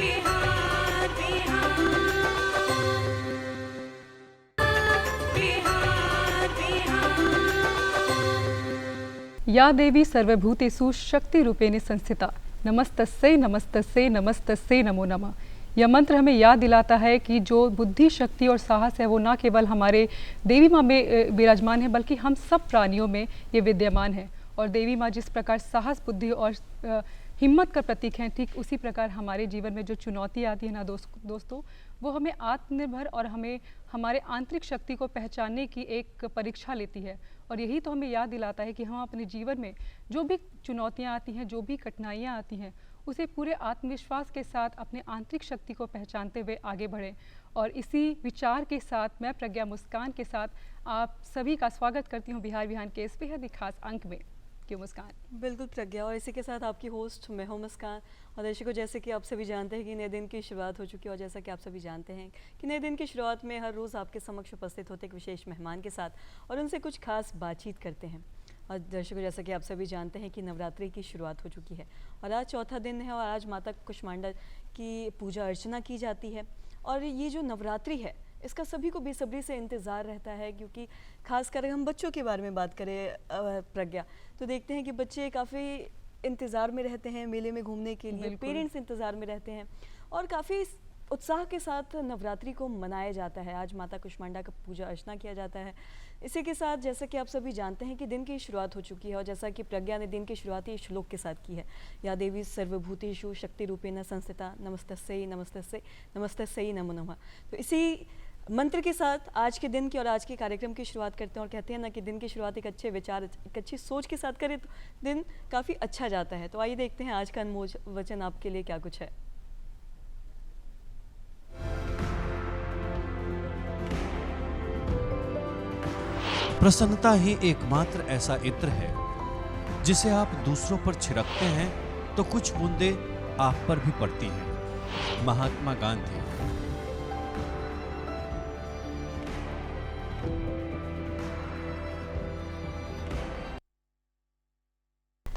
बिहार बिहार बिहार। या देवी सर्वभूतेषु शक्तिरूपेण संस्थिता नमस्तस्यै नमस्तस्यै नमस्तस्यै नमो नमः। यह मंत्र हमें याद दिलाता है कि जो बुद्धि, शक्ति और साहस है वो ना केवल हमारे देवी माँ में विराजमान है बल्कि हम सब प्राणियों में ये विद्यमान है। और देवी माँ जिस प्रकार साहस, बुद्धि और हिम्मत का प्रतीक हैं, ठीक उसी प्रकार हमारे जीवन में जो चुनौती आती है ना दोस्तों, वो हमें आत्मनिर्भर और हमें हमारे आंतरिक शक्ति को पहचानने की एक परीक्षा लेती है। और यही तो हमें याद दिलाता है कि हम अपने जीवन में जो भी चुनौतियाँ आती हैं, जो भी कठिनाइयाँ आती हैं, उसे पूरे आत्मविश्वास के साथ अपने आंतरिक शक्ति को पहचानते हुए आगे बढ़ें। और इसी विचार के साथ मैं प्रज्ञा मुस्कान के साथ आप सभी का स्वागत करती हूँ बिहार बिहान के इस बेहद ही खास अंक में। क्यों मुस्कान? बिल्कुल प्रज्ञा, और इसी के साथ आपकी होस्ट मैं हूँ मुस्कान। और दर्शकों, जैसे कि आप सभी जानते हैं कि नए दिन की शुरुआत हो चुकी है, और जैसा कि आप सभी जानते हैं कि नए दिन की शुरुआत में हर रोज़ आपके समक्ष उपस्थित होते एक विशेष मेहमान के साथ और उनसे कुछ खास बातचीत करते हैं। और दर्शकों, जैसा कि आप सभी जानते हैं कि नवरात्रि की शुरुआत हो चुकी है और आज चौथा दिन है और आज माता कुष्मांडा की पूजा अर्चना की जाती है। और ये जो नवरात्रि है इसका सभी को बेसब्री से इंतज़ार रहता है, क्योंकि खासकर हम बच्चों के बारे में बात करें प्रज्ञा, तो देखते हैं कि बच्चे काफ़ी इंतज़ार में रहते हैं मेले में घूमने के लिए, पेरेंट्स इंतज़ार में रहते हैं और काफ़ी उत्साह के साथ नवरात्रि को मनाया जाता है। आज माता कुष्मांडा का पूजा अर्चना किया जाता है। इसी के साथ जैसा कि आप सभी जानते हैं कि दिन की शुरुआत हो चुकी है और जैसा कि प्रज्ञा ने दिन की शुरुआत ही श्लोक के साथ की है, या देवी सर्वभूतेषु शक्ति रूपेण संस्थिता नमस्तस्यै नमस्तस्यै नमस्तस्यै नमो नमः। तो इसी मंत्र के साथ आज के दिन की और आज के कार्यक्रम की शुरुआत करते हैं। और कहते हैं ना कि दिन की शुरुआत एक अच्छे विचार, एक अच्छी सोच के साथ करें तो दिन काफ़ी अच्छा जाता है। तो आइए देखते हैं आज का अनमोल वचन आपके लिए क्या कुछ है। प्रसन्नता ही एकमात्र ऐसा इत्र है जिसे आप दूसरों पर छिड़कते हैं तो कुछ बूंदें आप पर भी पड़ती हैं। महात्मा गांधी।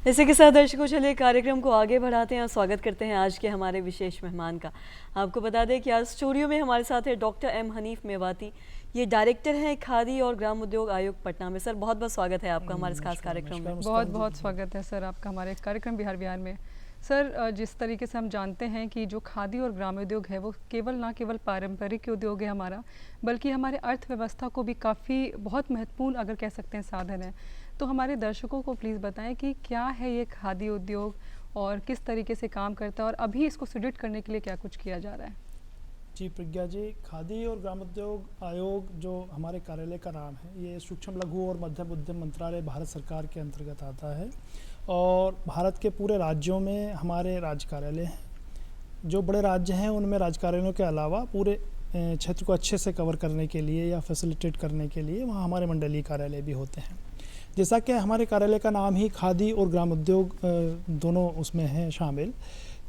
इसी के साथ दर्शकों, चलिए कार्यक्रम को आगे बढ़ाते हैं और स्वागत करते हैं आज के हमारे विशेष मेहमान का। आपको बता दें कि आज स्टूडियो में हमारे साथ है डॉक्टर एम हनीफ मेवाती। ये डायरेक्टर हैं खादी और ग्राम उद्योग आयोग पटना में। सर, बहुत बहुत स्वागत है आपका हमारे इस खास कार्यक्रम में। बहुत बहुत स्वागत है सर आपका हमारे कार्यक्रम बिहार बिहार में। सर, जिस तरीके से हम जानते हैं कि जो खादी और ग्राम उद्योग है वो ना केवल पारंपरिक उद्योग है हमारा, बल्कि हमारे अर्थव्यवस्था को भी काफ़ी बहुत महत्वपूर्ण अगर कह सकते हैं साधन है। तो हमारे दर्शकों को प्लीज़ बताएं कि क्या है ये खादी उद्योग और किस तरीके से काम करता है और अभी इसको सुदृढ़ करने के लिए क्या कुछ किया जा रहा है। जी प्रज्ञा जी, खादी और ग्राम उद्योग आयोग जो हमारे कार्यालय का नाम है, ये सूक्ष्म लघु और मध्यम उद्यम मंत्रालय भारत सरकार के अंतर्गत आता है और भारत के पूरे राज्यों में हमारे राज्य कार्यालय हैं। जो बड़े राज्य हैं उनमें राज्य कार्यालयों के अलावा पूरे क्षेत्र को अच्छे से कवर करने के लिए या फैसिलिटेट करने के लिए वहाँ हमारे मंडलीय कार्यालय भी होते हैं। जैसा कि हमारे कार्यालय का नाम ही खादी और ग्राम उद्योग दोनों उसमें हैं शामिल,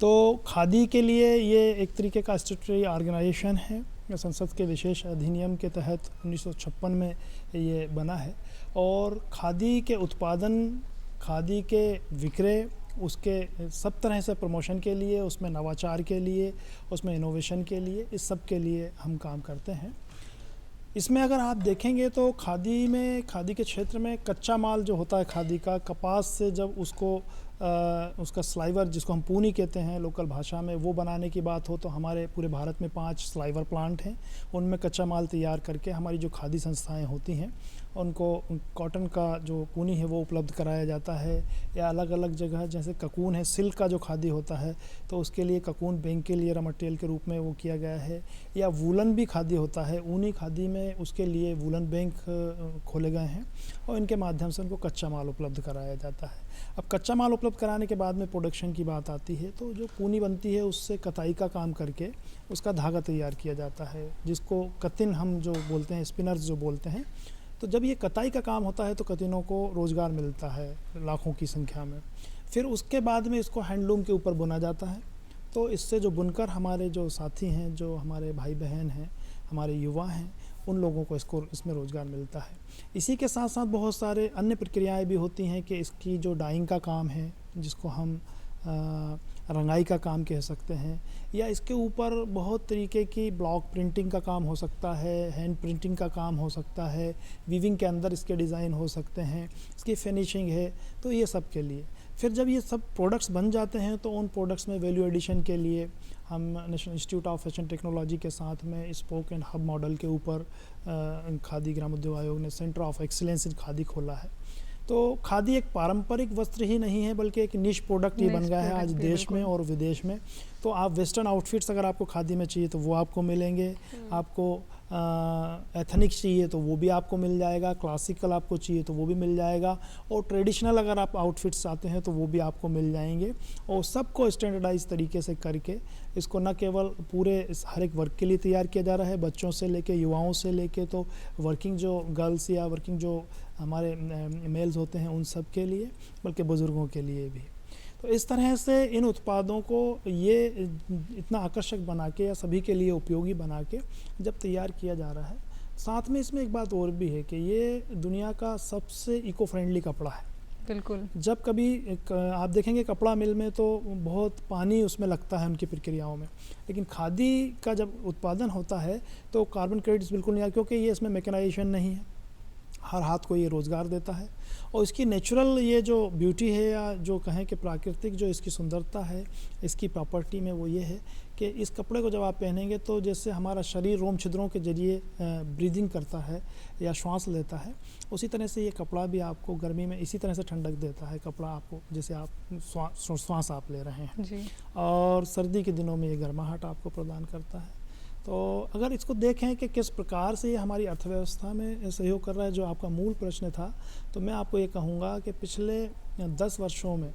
तो खादी के लिए ये एक तरीके का स्टैट्यूटरी ऑर्गेनाइजेशन है। संसद के विशेष अधिनियम के तहत 1956 में ये बना है और खादी के उत्पादन, खादी के विक्रय, उसके सब तरह से प्रमोशन के लिए, उसमें नवाचार के लिए, उसमें इनोवेशन के लिए, इस सब के लिए हम काम करते हैं। इसमें अगर आप देखेंगे तो खादी के क्षेत्र में कच्चा माल जो होता है खादी का, कपास से जब उसका स्लाइवर, जिसको हम पूनी कहते हैं लोकल भाषा में, वो बनाने की बात हो तो हमारे पूरे भारत में 5 स्लाइवर प्लांट हैं। उनमें कच्चा माल तैयार करके हमारी जो खादी संस्थाएं होती हैं उनको कॉटन का जो पूनी है वो उपलब्ध कराया जाता है। या अलग अलग जगह जैसे ककून है, सिल्क का जो खादी होता है तो उसके लिए ककून बैंक के लिए रॉ मटेरियल के रूप में वो किया गया है। या वूलन भी खादी होता है, ऊनी खादी में उसके लिए वूलन बैंक खोले गए हैं और इनके माध्यम से उनको कच्चा माल उपलब्ध कराया जाता है। अब कच्चा माल उपलब्ध कराने के बाद में प्रोडक्शन की बात आती है, तो जो पूनी बनती है उससे कताई का काम करके उसका धागा तैयार किया जाता है, जिसको कतिन हम जो बोलते हैं, स्पिनर्स जो बोलते हैं। तो जब ये कताई का काम होता है तो कतिनों को रोज़गार मिलता है लाखों की संख्या में। फिर उसके बाद में इसको हैंडलूम के ऊपर बुना जाता है। तो इससे जो बुनकर हमारे जो साथी हैं, जो हमारे भाई बहन हैं, हमारे युवा हैं, उन लोगों को इसमें रोज़गार मिलता है। इसी के साथ साथ बहुत सारे अन्य प्रक्रियाएं भी होती हैं कि इसकी जो डाइंग का काम है, जिसको हम रंगाई का काम कह सकते हैं, या इसके ऊपर बहुत तरीके की ब्लॉक प्रिंटिंग का काम हो सकता है, हैंड प्रिंटिंग का काम हो सकता है, वीविंग के अंदर इसके डिज़ाइन हो सकते हैं, इसकी फिनिशिंग है, तो ये सब के लिए फिर जब ये सब प्रोडक्ट्स बन जाते हैं तो उन प्रोडक्ट्स में वैल्यू एडिशन के लिए हम national institute of fashion technology के साथ में स्पोक एंड हब मॉडल के ऊपर खादी ग्रामोद्योग आयोग ने centre of excellence in khadi खोला है। तो खादी एक पारंपरिक वस्त्र ही नहीं है बल्कि एक निश प्रोडक्ट ही बन गया है आज देश में और विदेश में। तो आप वेस्टर्न आउटफिट्स अगर आपको खादी में चाहिए तो वो आपको मिलेंगे, आपको एथनिक चाहिए तो वो भी आपको मिल जाएगा, क्लासिकल आपको चाहिए तो वो भी मिल जाएगा, और ट्रेडिशनल अगर आप आउटफिट्स चाहते हैं तो वो भी आपको मिल जाएंगे। और सबको स्टैंडर्डाइज तरीके से करके इसको न केवल पूरे हर एक वर्ग के लिए तैयार किया जा रहा है, बच्चों से लेके युवाओं से लेके तो वर्किंग जो गर्ल्स या वर्किंग जो हमारे मेल्स होते हैं उन सब के लिए, बल्कि बुज़ुर्गों के लिए भी। तो इस तरह से इन उत्पादों को ये इतना आकर्षक बना के या सभी के लिए उपयोगी बना के जब तैयार किया जा रहा है, साथ में इसमें एक बात और भी है कि ये दुनिया का सबसे इको फ्रेंडली कपड़ा है। बिल्कुल। जब कभी आप देखेंगे कपड़ा मिल में तो बहुत पानी उसमें लगता है उनकी प्रक्रियाओं में, लेकिन खादी का जब उत्पादन होता है तो कार्बन क्रेडिट्स बिल्कुल नहीं आते, क्योंकि ये इसमें मैकेनाइजेशन नहीं है, हर हाथ को ये रोज़गार देता है। और इसकी नेचुरल ये जो ब्यूटी है या जो कहें कि प्राकृतिक जो इसकी सुंदरता है इसकी प्रॉपर्टी में, वो ये है कि इस कपड़े को जब आप पहनेंगे तो जैसे हमारा शरीर रोम छिद्रों के जरिए ब्रीदिंग करता है या श्वास लेता है, उसी तरह से ये कपड़ा भी आपको गर्मी में इसी तरह से ठंडक देता है। कपड़ा आपको जैसे आप श्वास आप ले रहे हैं जी। और सर्दी के दिनों में ये गर्माहट आपको प्रदान करता है। तो अगर इसको देखें कि किस प्रकार से ये हमारी अर्थव्यवस्था में सहयोग कर रहा है, जो आपका मूल प्रश्न था, तो मैं आपको ये कहूँगा कि पिछले 10 वर्षों में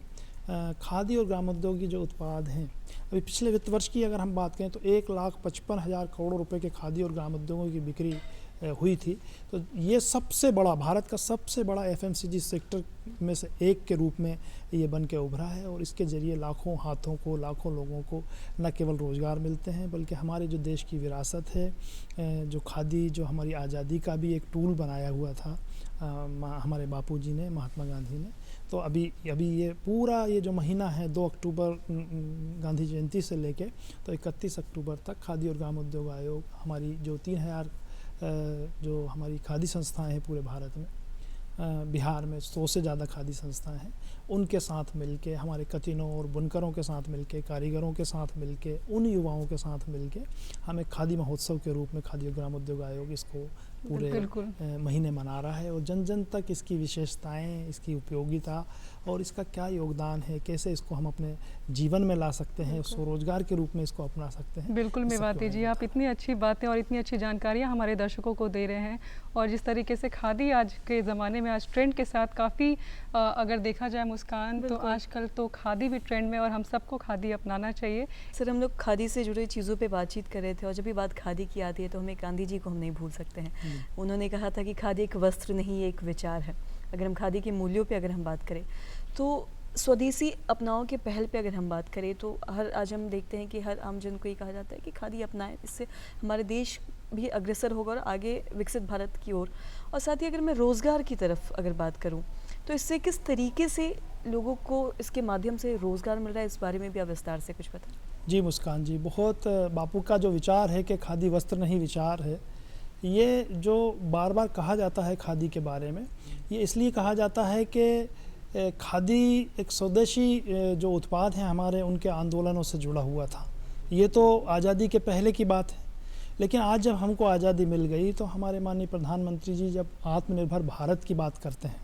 खादी और ग्रामोद्योग की जो उत्पाद हैं, अभी पिछले वित्त वर्ष की अगर हम बात करें तो 1,55,000 करोड़ रुपए के खादी और ग्रामोद्योगों की बिक्री हुई थी। तो ये सबसे बड़ा, भारत का सबसे बड़ा एफएमसीजी सेक्टर में से एक के रूप में ये बन के उभरा है, और इसके ज़रिए लाखों हाथों को, लाखों लोगों को न केवल रोज़गार मिलते हैं बल्कि हमारे जो देश की विरासत है, जो खादी जो हमारी आज़ादी का भी एक टूल बनाया हुआ था हमारे बापूजी ने, महात्मा गांधी ने। तो अभी ये पूरा ये जो महीना है 2 अक्टूबर गांधी जयंती से लेके तो 31 अक्टूबर तक खादी और ग्रामोद्योग आयोग, हमारी जो 3000 जो हमारी खादी संस्थाएं हैं पूरे भारत में, बिहार में 100 से ज़्यादा खादी संस्थाएं हैं, उनके साथ मिलके, हमारे कतिनों और बुनकरों के साथ मिलके, कारीगरों के साथ मिलके, उन युवाओं के साथ मिलके हम एक खादी महोत्सव के रूप में खादी और ग्रामोद्योग आयोग इसको पूरे महीने मना रहा है, और जन जन तक इसकी विशेषताएं, इसकी उपयोगिता और इसका क्या योगदान है, कैसे इसको हम अपने जीवन में ला सकते हैं, स्वरोजगार के रूप में इसको अपना सकते हैं। बिल्कुल मेवाती जी, आप इतनी अच्छी बातें और इतनी अच्छी जानकारियाँ हमारे दर्शकों को दे रहे हैं, और जिस तरीके से खादी आज के ज़माने में, आज ट्रेंड के साथ काफ़ी अगर देखा जाए मुस्कान, तो आजकल तो खादी भी ट्रेंड में, और हम सबको खादी अपनाना चाहिए। सर, हम लोग खादी से जुड़े चीज़ों पे बातचीत कर रहे थे, और जब भी बात खादी की आती है तो हमें गांधी जी को हम नहीं भूल सकते हैं। उन्होंने कहा था कि खादी एक वस्त्र नहीं, एक विचार है। अगर हम खादी के मूल्यों पे अगर हम बात करें तो स्वदेशी अपनाओं के पहल पे अगर हम बात करें तो आज हम देखते हैं कि हर आम जन को ये कहा जाता है कि खादी अपनाएं, इससे हमारे देश भी अग्रसर होगा और आगे विकसित भारत की ओर। और साथ ही अगर मैं रोज़गार की तरफ अगर बात करूं तो इससे किस तरीके से लोगों को इसके माध्यम से रोज़गार मिल रहा है, इस बारे में भी आप विस्तार से कुछ बताएं। जी मुस्कान जी, बहुत बापू का जो विचार है कि खादी वस्त्र नहीं विचार है, ये जो बार बार कहा जाता है खादी के बारे में, ये इसलिए कहा जाता है कि खादी एक स्वदेशी जो उत्पाद हैं हमारे, उनके आंदोलनों से जुड़ा हुआ था। ये तो आज़ादी के पहले की बात है, लेकिन आज जब हमको आज़ादी मिल गई तो हमारे माननीय प्रधानमंत्री जी जब आत्मनिर्भर भारत की बात करते हैं,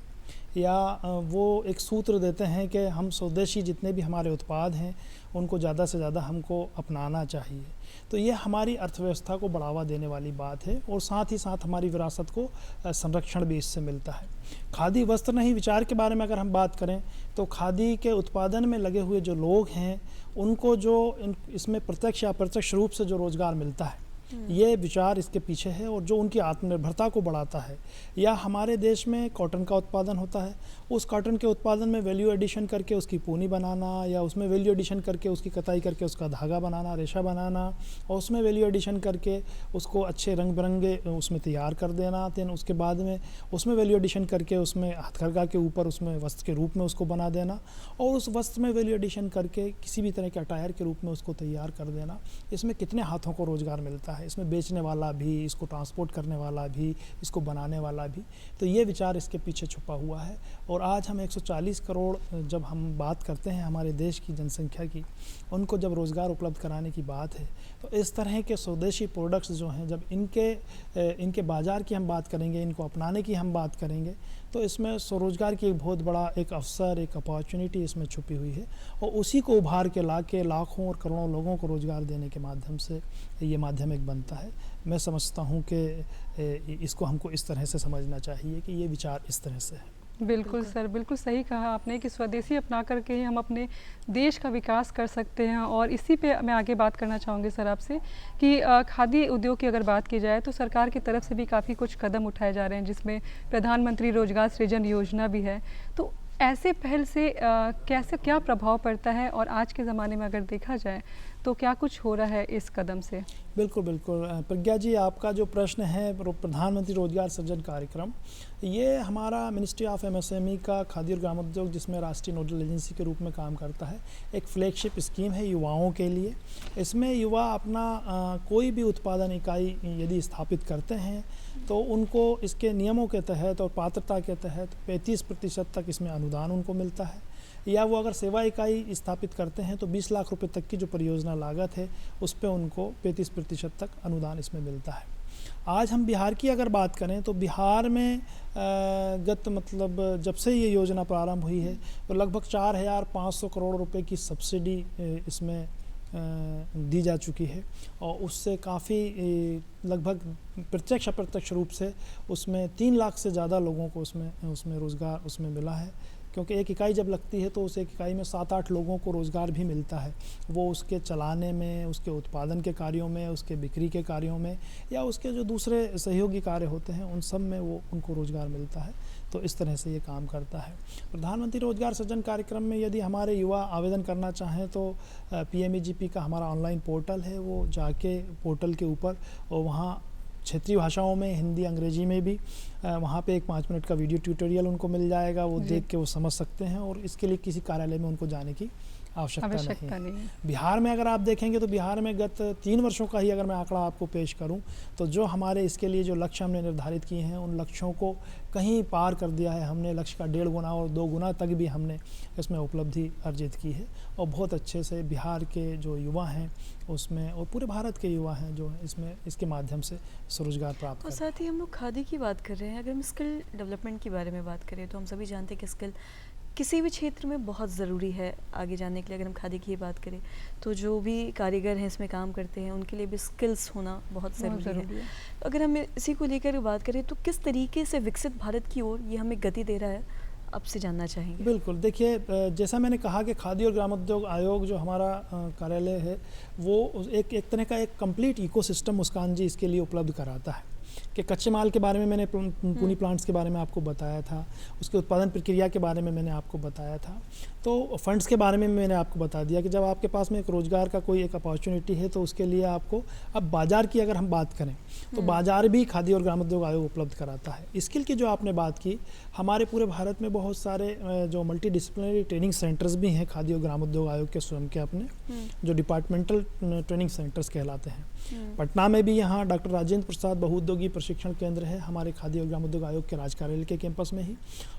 या वो एक सूत्र देते हैं कि हम स्वदेशी जितने भी हमारे उत्पाद हैं उनको ज़्यादा से ज़्यादा हमको अपनाना चाहिए, तो ये हमारी अर्थव्यवस्था को बढ़ावा देने वाली बात है, और साथ ही साथ हमारी विरासत को संरक्षण भी इससे मिलता है। खादी वस्त्र नहीं विचार के बारे में अगर हम बात करें तो खादी के उत्पादन में लगे हुए जो लोग हैं उनको जो इसमें प्रत्यक्ष या अप्रत्यक्ष रूप से जो रोज़गार मिलता है, ये विचार इसके पीछे है, और जो उनकी आत्मनिर्भरता को बढ़ाता है। या हमारे देश में कॉटन का उत्पादन होता है, उस कॉटन के उत्पादन में वैल्यू एडिशन करके उसकी पूनी बनाना, या उसमें वैल्यू एडिशन करके उसकी कताई करके उसका धागा बनाना, रेशा बनाना, और उसमें वैल्यू एडिशन करके उसको अच्छे रंग बिरंगे उसमें तैयार कर देना। देन उसके बाद में उसमें वैल्यू एडिशन करके उसमें हथकरघा के ऊपर उसमें वस्त्र के रूप में उसको बना देना, और उस वस्त्र में वैल्यू एडिशन करके किसी भी तरह के अटायर के रूप में उसको तैयार कर देना। इसमें कितने हाथों को रोज़गार मिलता है, इसमें बेचने वाला भी, इसको ट्रांसपोर्ट करने वाला भी, इसको बनाने वाला भी। तो ये विचार इसके पीछे छुपा हुआ है। और आज हम 140 करोड़ जब हम बात करते हैं हमारे देश की जनसंख्या की, उनको जब रोज़गार उपलब्ध कराने की बात है, तो इस तरह के स्वदेशी प्रोडक्ट्स जो हैं, जब इनके बाज़ार की हम बात करेंगे, इनको अपनाने की हम बात करेंगे, तो इसमें स्वरोजगार की एक बहुत बड़ा एक अवसर, एक अपॉर्चुनिटी इसमें छुपी हुई है। और उसी को उभार के ला के लाखों और करोड़ों लोगों को रोज़गार देने के माध्यम से ये माध्यम एक बनता है। मैं समझता हूँ कि इसको हमको इस तरह से समझना चाहिए कि ये विचार इस तरह से है। बिल्कुल सर, बिल्कुल सही कहा आपने कि स्वदेशी अपना करके ही हम अपने देश का विकास कर सकते हैं। और इसी पे मैं आगे बात करना चाहूँगी सर आपसे कि खादी उद्योग की अगर बात की जाए तो सरकार की तरफ से भी काफ़ी कुछ कदम उठाए जा रहे हैं, जिसमें प्रधानमंत्री रोजगार सृजन योजना भी है। तो ऐसे पहल से कैसे क्या प्रभाव पड़ता है, और आज के ज़माने में अगर देखा जाए तो क्या कुछ हो रहा है इस कदम से? बिल्कुल बिल्कुल प्रज्ञा जी, आपका जो प्रश्न है प्रधानमंत्री रोजगार सृजन कार्यक्रम, ये हमारा मिनिस्ट्री ऑफ एमएसएमई का खादी और ग्रामोद्योग, जिसमें राष्ट्रीय नोडल एजेंसी के रूप में काम करता है, एक फ्लैगशिप स्कीम है युवाओं के लिए। इसमें युवा अपना कोई भी उत्पादन इकाई यदि स्थापित करते हैं तो उनको इसके नियमों के तहत और पात्रता के तहत 35% तक इसमें अनुदान उनको मिलता है। या वो अगर सेवा इकाई स्थापित करते हैं तो 20 लाख रुपए तक की जो परियोजना लागत है उस पे उनको 35% तक अनुदान इसमें मिलता है। आज हम बिहार की अगर बात करें तो बिहार में जब से ये योजना प्रारंभ हुई है तो लगभग 4,500 करोड़ रुपए की सब्सिडी इसमें दी जा चुकी है, और उससे काफ़ी लगभग प्रत्यक्ष अप्रत्यक्ष रूप से उसमें 3 लाख से ज़्यादा लोगों को उसमें रोज़गार उसमें मिला है। क्योंकि एक इकाई जब लगती है तो उस एक इकाई में 7-8 लोगों को रोज़गार भी मिलता है। वो उसके चलाने में, उसके उत्पादन के कार्यों में, उसके बिक्री के कार्यों में, या उसके जो दूसरे सहयोगी कार्य होते हैं उन सब में वो उनको रोज़गार मिलता है। तो इस तरह से ये काम करता है। प्रधानमंत्री रोजगार सृजन कार्यक्रम में यदि हमारे युवा आवेदन करना चाहें तो PMEGP का हमारा ऑनलाइन पोर्टल है, वो जाके पोर्टल के ऊपर और वहाँ क्षेत्रीय भाषाओं में, हिंदी, अंग्रेजी में भी वहाँ पे एक 5 मिनट का वीडियो ट्यूटोरियल उनको मिल जाएगा। वो देख के वो समझ सकते हैं, और इसके लिए किसी कार्यालय में उनको जाने की आवश्यकता नहीं है। बिहार में अगर आप देखेंगे तो बिहार में गत 3 वर्षों का ही अगर मैं आंकड़ा आपको पेश करूं तो जो हमारे इसके लिए जो लक्ष्य हमने निर्धारित किए हैं उन लक्ष्यों को कहीं पार कर दिया है हमने। लक्ष्य का 1.5 गुना और 2 गुना तक भी हमने इसमें उपलब्धि अर्जित की है, और बहुत अच्छे से बिहार के जो युवा हैं उसमें, और पूरे भारत के युवा हैं जो इसमें इसके माध्यम से स्वरोजगार प्राप्त और साथ ही हम लोग खादी की बात कर रहे हैं। अगर हम स्किल डेवलपमेंट के बारे में बात करें तो हम सभी जानते हैं कि स्किल किसी भी क्षेत्र में बहुत ज़रूरी है आगे जाने के लिए। अगर हम खादी की बात करें तो जो भी कारीगर हैं इसमें काम करते हैं उनके लिए भी स्किल्स होना बहुत ज़रूरी है। अगर हम इसी को लेकर बात करें तो किस तरीके से विकसित भारत की ओर ये हमें गति दे रहा है, आपसे जानना चाहेंगे। बिल्कुल, देखिए जैसा मैंने कहा कि खादी और ग्रामोद्योग आयोग जो हमारा कार्यालय है वो एक तरह का एक कंप्लीट इकोसिस्टम मुस्कान जी इसके लिए उपलब्ध कराता है। कि कच्चे माल के बारे में मैंने पूनी प्लांट्स के बारे में आपको बताया था, उसके उत्पादन प्रक्रिया के बारे में मैंने आपको बताया था, तो फंड्स के बारे में मैंने आपको बता दिया कि जब आपके पास में एक रोज़गार का कोई एक अपॉर्चुनिटी है तो उसके लिए आपको, अब बाज़ार की अगर हम बात करें तो बाज़ार भी खादी और ग्रामोद्योग आयोग उपलब्ध कराता है। स्किल की जो आपने बात की, हमारे पूरे भारत में बहुत सारे जो मल्टी डिसिप्लिनरी ट्रेनिंग सेंटर्स भी हैं खादी और ग्रामोद्योग आयोग के स्वयं के अपने, जो डिपार्टमेंटल ट्रेनिंग सेंटर्स कहलाते हैं। पटना में भी यहाँ डॉक्टर राजेंद्र प्रसाद बहुउद्योगी प्रशिक्षण केंद्र है हमारे खादी और ग्रामोद्योग आयोग के राज कार्यालय के कैंपस में ही।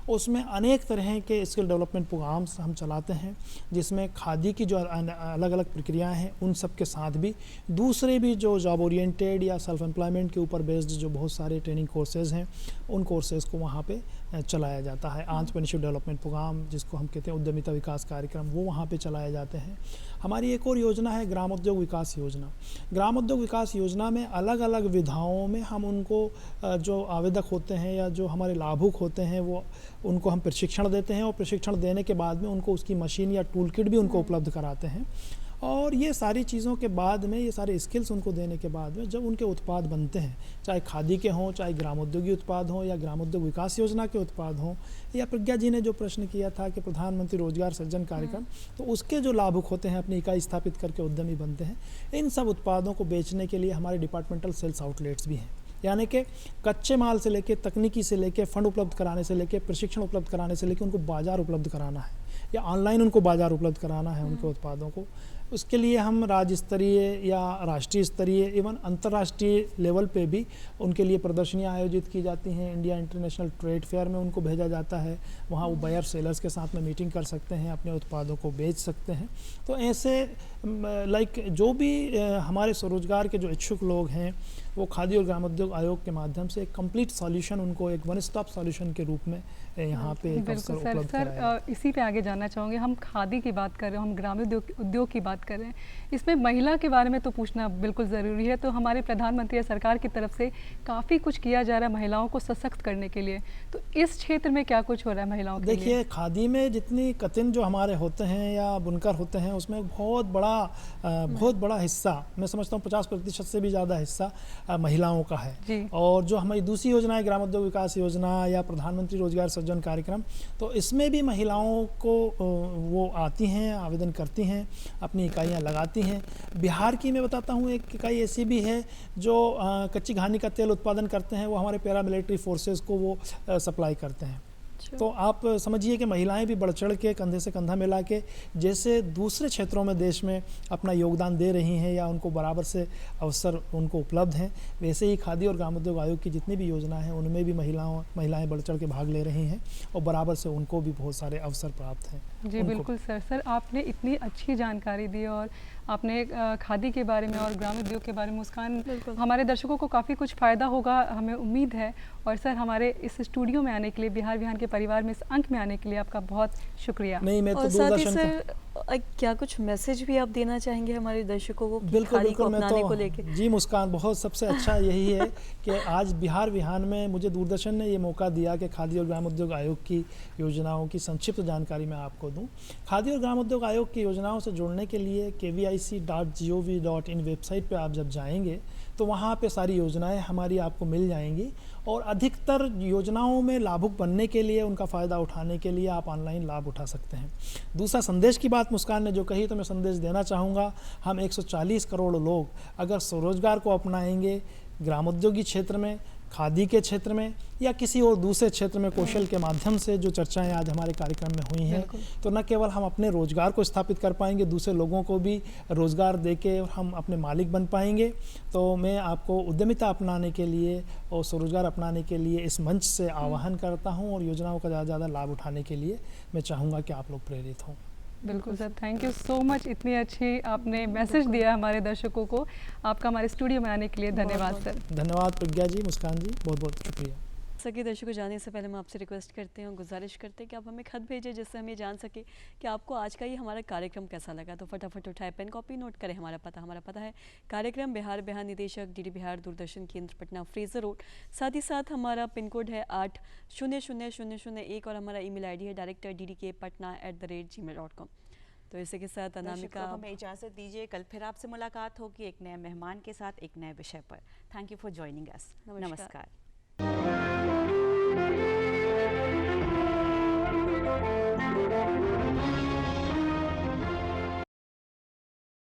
उसमें अनेक तरह के स्किल डेवलपमेंट प्रोग्राम्स हम चलाते हैं, जिसमें खादी की जो अलग अलग प्रक्रियाएं हैं उन सब के साथ भी दूसरे भी जो जॉब ओरिएंटेड या सेल्फ एम्प्लॉयमेंट के ऊपर बेस्ड जो बहुत सारे ट्रेनिंग कोर्सेज़ हैं उन कोर्सेज़ को वहाँ पे चलाया जाता है। एंटरप्रेन्योरशिप डेवलपमेंट प्रोग्राम जिसको हम कहते हैं उद्यमिता विकास कार्यक्रम, वो वहाँ पे चलाए जाते हैं। हमारी एक और योजना है ग्रामोद्योग विकास योजना। ग्रामोद्योग विकास योजना में अलग अलग विधाओं में हम उनको जो आवेदक होते हैं या जो हमारे लाभुक होते हैं वो उनको हम प्रशिक्षण देते हैं, और प्रशिक्षण देने के बाद में उनको उसकी मशीन या टूल किट भी उनको उपलब्ध कराते हैं। और ये सारी चीज़ों के बाद में, ये सारे स्किल्स उनको देने के बाद में जब उनके उत्पाद बनते हैं, चाहे खादी के हों, चाहे ग्रामोद्योगी उत्पाद हों, या ग्रामोद्योग विकास योजना के उत्पाद हों, या प्रज्ञा जी ने जो प्रश्न किया था कि प्रधानमंत्री रोजगार सृजन कार्यक्रम, तो उसके जो लाभुक होते हैं, अपनी इकाई स्थापित करके उद्यमी बनते हैं, इन सब उत्पादों को बेचने के लिए हमारे डिपार्टमेंटल सेल्स आउटलेट्स भी हैं। यानी कि कच्चे माल से लेके, तकनीकी से लेके, फंड उपलब्ध कराने से लेके, प्रशिक्षण उपलब्ध कराने से लेके, उनको बाजार उपलब्ध कराना है या ऑनलाइन उनको बाजार उपलब्ध कराना है उनके उत्पादों को। उसके लिए हम राज्य स्तरीय या राष्ट्रीय स्तरीय एवं अंतर्राष्ट्रीय लेवल पे भी उनके लिए प्रदर्शनियाँ आयोजित की जाती हैं। इंडिया इंटरनेशनल ट्रेड फेयर में उनको भेजा जाता है, वहाँ वो बायर सेलर्स के साथ में मीटिंग कर सकते हैं, अपने उत्पादों को बेच सकते हैं। तो ऐसे लाइक जो भी हमारे स्वरोजगार के जो इच्छुक लोग हैं, वो खादी और ग्रामोद्योग आयोग के माध्यम से एक कंप्लीट सॉल्यूशन, उनको एक वन स्टॉप सॉल्यूशन के रूप में यहाँ पे एक अवसर बिल्कुल उपलब्ध सर, कराया। इसी पे आगे जानना चाहूँगे। हम खादी की बात कर रहे हैं, हम ग्रामोद्योग उद्योग की बात कर रहे हैं, इसमें महिला के बारे में तो पूछना बिल्कुल ज़रूरी है। तो हमारे प्रधानमंत्री या सरकार की तरफ से काफ़ी कुछ किया जा रहा है महिलाओं को सशक्त करने के लिए, तो इस क्षेत्र में क्या कुछ हो रहा है महिलाओं के लिए? देखिए, खादी में जितनी कतिन जो हमारे होते हैं या बुनकर होते हैं, उसमें बहुत बड़ा हिस्सा, मैं समझता हूँ 50% से भी ज़्यादा हिस्सा महिलाओं का है। जी। और जो हमारी दूसरी योजना है, ग्रामोद्योग विकास योजना या प्रधानमंत्री रोजगार सृजन कार्यक्रम, तो इसमें भी महिलाओं को वो आती हैं, आवेदन करती हैं, अपनी इकाइयाँ लगाती हैं। बिहार की मैं बताता हूँ, एक इकाई ऐसी भी है जो कच्ची घानी का तेल उत्पादन करते हैं, वो हमारे पैरामिलिट्री फोर्सेस को वो सप्लाई करते हैं। तो आप समझिए कि महिलाएं भी बढ़ चढ़ के, कंधे से कंधा मिला के, जैसे दूसरे क्षेत्रों में देश में अपना योगदान दे रही हैं या उनको बराबर से अवसर उनको उपलब्ध हैं, वैसे ही खादी और ग्रामोद्योग आयोग की जितनी भी योजना है उनमें भी महिलाएं बढ़ चढ़ के भाग ले रही हैं और बराबर से उनको भी बहुत सारे अवसर प्राप्त हैं। जी बिल्कुल सर, आपने इतनी अच्छी जानकारी दी और आपने खादी के बारे में और ग्रामोद्योग के बारे में, मुस्कान, हमारे दर्शकों को काफ़ी कुछ फ़ायदा होगा, हमें उम्मीद है। और सर, हमारे इस स्टूडियो में आने के लिए, बिहार विहान के परिवार में इस अंक में आने के लिए आपका बहुत शुक्रिया। नहीं, मैं तो और साथ ही दूरदर्शन सर, क्या कुछ मैसेज भी आप देना चाहेंगे हमारे दर्शकों को बिल्कुल खादी को मैं अपनाने तो को लेके? जी मुस्कान, बहुत सबसे अच्छा यही है कि आज बिहार विहान में मुझे दूरदर्शन ने ये मौका दिया कि खादी और ग्रामोद्योग आयोग की योजनाओं की संक्षिप्त जानकारी मैं आपको दूं। खादी और ग्रामोद्योग आयोग की योजनाओं से जुड़ने के लिए kvic.gov.in वेबसाइट पे आप जब जाएंगे तो वहाँ पे सारी योजनाएं हमारी आपको मिल जाएंगी, और अधिकतर योजनाओं में लाभुक बनने के लिए, उनका फ़ायदा उठाने के लिए आप ऑनलाइन लाभ उठा सकते हैं। दूसरा, संदेश की बात मुस्कान ने जो कही, तो मैं संदेश देना चाहूँगा, हम 140 करोड़ लोग अगर स्वरोजगार को अपनाएंगे, ग्रामोद्योगी क्षेत्र में, खादी के क्षेत्र में या किसी और दूसरे क्षेत्र में कौशल के माध्यम से जो चर्चाएं आज हमारे कार्यक्रम में हुई हैं, तो न केवल हम अपने रोजगार को स्थापित कर पाएंगे, दूसरे लोगों को भी रोजगार देके हम अपने मालिक बन पाएंगे। तो मैं आपको उद्यमिता अपनाने के लिए और स्वरोजगार अपनाने के लिए इस मंच से आह्वान करता हूं, और योजनाओं का ज़्यादा से ज़्यादा लाभ उठाने के लिए मैं चाहूँगा कि आप लोग प्रेरित हों। बिल्कुल sir, thank you so much, इतनी अच्छी आपने मैसेज दिया हमारे दर्शकों को। आपका हमारे स्टूडियो में आने के लिए धन्यवाद सर। धन्यवाद प्रज्ञा जी, मुस्कान जी, बहुत बहुत शुक्रिया। सके दर्शकों, जाने से पहले हम आपसे रिक्वेस्ट करते हैं और गुजारिश करते हैं कि आप हमें खत भेजें, जिससे हम ये जान सके कि आपको आज का ये हमारा कार्यक्रम कैसा लगा। तो फटाफट उठाए पेन कॉपी, नोट करें हमारा पता है कार्यक्रम बिहार बिहार निदेशक DD बिहार दूरदर्शन केंद्र पटना, फ्रेजर रोड। साथ ही साथ हमारा पिन कोड है 800001 और हमारा ईमेल ID है director.ddkpatna@gmail.com। तो इसी के साथ अनामिका, हमें इजाज़त दीजिए, कल फिर आपसे मुलाकात होगी एक नए मेहमान के साथ, एक नए विषय पर। Thank you for joining us. नमस्कार।